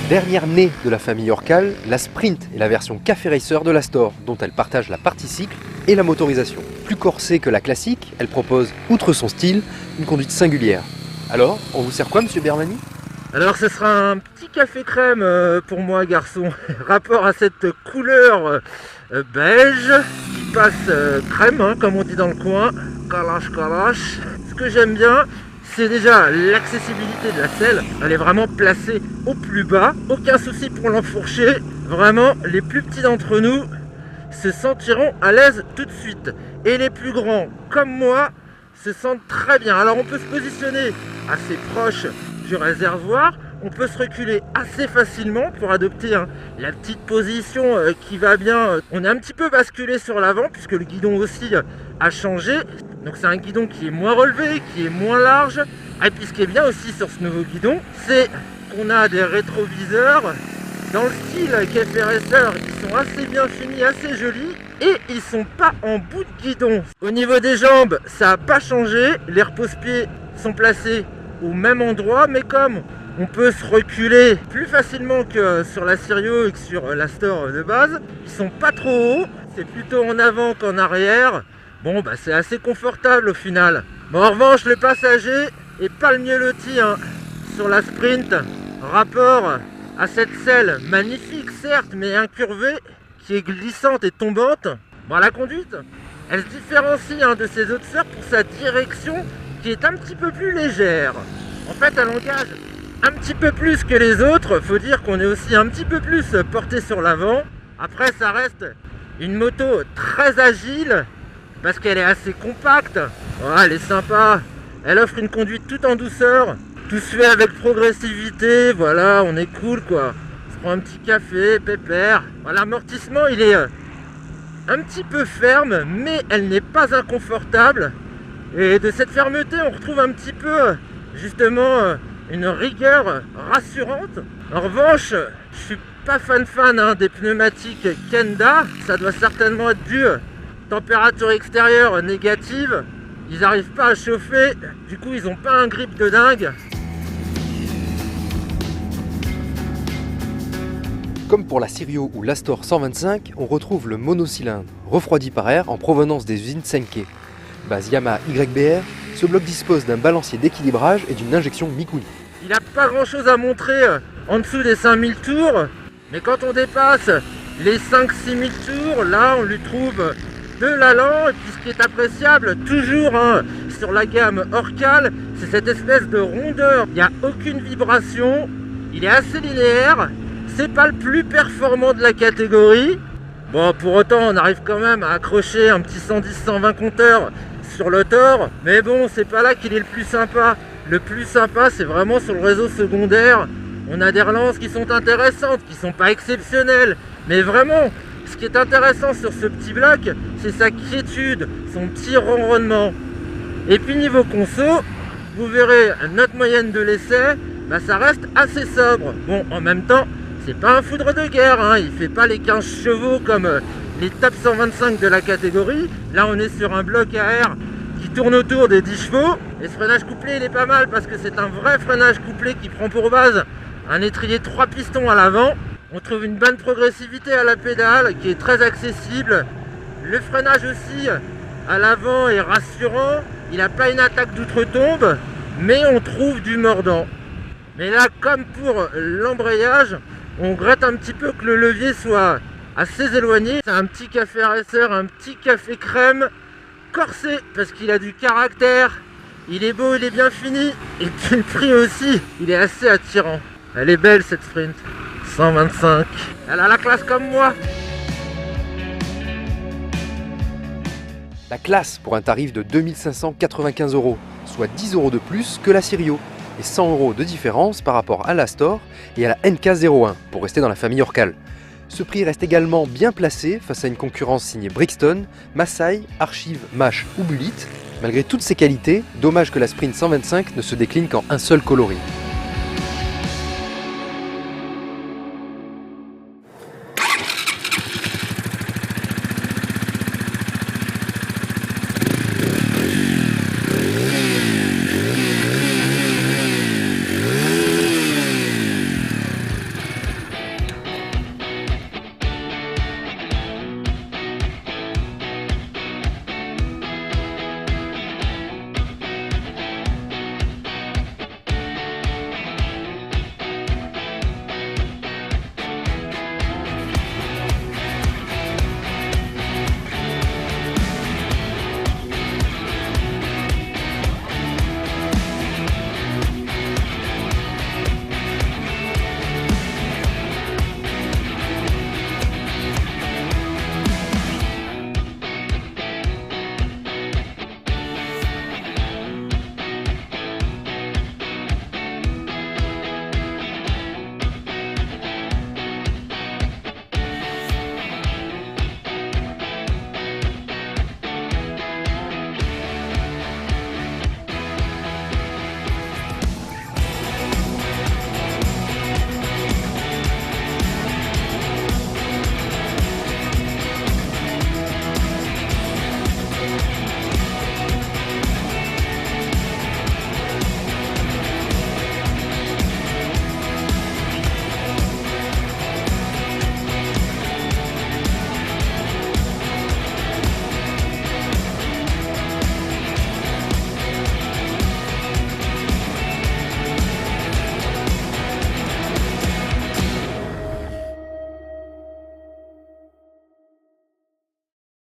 Dernière née de la famille Orcal, la Sprint est la version Café Racer de l'Astor, dont elle partage la partie cycle et la motorisation. Plus corsée que la classique, elle propose, outre son style, une conduite singulière. Alors, on vous sert quoi, monsieur Bermani? Alors ce sera un petit café crème pour moi, garçon. Rapport à cette couleur beige qui passe crème, hein, comme on dit dans le coin. Kalash kalash. Ce que j'aime bien, c'est déjà l'accessibilité de la selle. Elle est vraiment placée au plus bas. Aucun souci pour l'enfourcher. Vraiment, les plus petits d'entre nous se sentiront à l'aise tout de suite. Et les plus grands, comme moi, se sentent très bien. Alors on peut se positionner assez proche du réservoir, on peut se reculer assez facilement pour adopter la petite position qui va bien. On est un petit peu basculé sur l'avant puisque le guidon aussi a changé. Donc c'est un guidon qui est moins relevé, qui est moins large. Et puis ce qui est bien aussi sur ce nouveau guidon, c'est qu'on a des rétroviseurs dans le style Café Racer qui sont assez bien finis, assez jolis. Et ils sont pas en bout de guidon. Au niveau des jambes, ça n'a pas changé. Les repose-pieds sont placés au même endroit, mais comme on peut se reculer plus facilement que sur la Sirio et que sur l'Astor de base, ils sont pas trop hauts, c'est plutôt en avant qu'en arrière. Bon, bah c'est assez confortable au final. Bon, en revanche, le passager est pas le mieux loti sur la Sprint. Rapport à cette selle magnifique, certes, mais incurvée, qui est glissante et tombante. Bon, la conduite, elle se différencie de ses autres sœurs pour sa direction qui est un petit peu plus légère. En fait, elle engage un petit peu plus que les autres. Faut dire qu'on est aussi un petit peu plus porté sur l'avant. Après, ça reste une moto très agile parce qu'elle est assez compacte. Oh, elle est sympa. Elle offre une conduite tout en douceur. Tout se fait avec progressivité. Voilà, on est cool quoi. On se prend un petit café, pépère. Voilà, l'amortissement, il est un petit peu ferme, mais elle n'est pas inconfortable. Et de cette fermeté, on retrouve un petit peu, justement, une rigueur rassurante. En revanche, je suis pas fan des pneumatiques Kenda. Ça doit certainement être dû à température extérieure négative. Ils n'arrivent pas à chauffer, du coup ils n'ont pas un grip de dingue. Comme pour la Sirio ou l'Astor 125, on retrouve le monocylindre, refroidi par air en provenance des usines Senke. Base Yamaha YBR, ce bloc dispose d'un balancier d'équilibrage et d'une injection Mikuni. Il n'a pas grand chose à montrer en dessous des 5000 tours, mais quand on dépasse les 5-6 000 tours, là on lui trouve de l'allant. Et puis ce qui est appréciable toujours sur la gamme Orcal, c'est cette espèce de rondeur. Il n'y a aucune vibration, il est assez linéaire, c'est pas le plus performant de la catégorie. Bon, pour autant on arrive quand même à accrocher un petit 110-120 compteurs sur le Thor, mais bon, c'est pas là qu'il est le plus sympa. Le plus sympa, c'est vraiment sur le réseau secondaire. On a des relances qui sont intéressantes, qui sont pas exceptionnelles, mais vraiment, ce qui est intéressant sur ce petit bloc, c'est sa quiétude, son petit ronronnement. Et puis niveau conso, vous verrez notre moyenne de l'essai, ça reste assez sobre. Bon, en même temps, c'est pas un foudre de guerre, il fait pas les 15 chevaux comme les top 125 de la catégorie. Là on est sur un bloc à air qui tourne autour des 10 chevaux. Et ce freinage couplé il est pas mal parce que c'est un vrai freinage couplé qui prend pour base un étrier 3 pistons à l'avant. On trouve une bonne progressivité à la pédale qui est très accessible. Le freinage aussi à l'avant est rassurant. Il n'a pas une attaque d'outre-tombe, mais on trouve du mordant. Mais là, comme pour l'embrayage, on regrette un petit peu que le levier soit assez éloigné. C'est un petit café racer, un petit café crème corsé parce qu'il a du caractère. Il est beau, il est bien fini. Et puis le prix aussi, il est assez attirant. Elle est belle cette Sprint. 125. Elle a la classe comme moi. La classe pour un tarif de 2595 €, soit 10 € de plus que la Sirio, et 100 € de différence par rapport à l'Astor et à la NK01, pour rester dans la famille Orcal. Ce prix reste également bien placé face à une concurrence signée Brixton, Massey, Archive, Mash ou Bullitt. Malgré toutes ces qualités, dommage que la Sprint 125 ne se décline qu'en un seul coloris.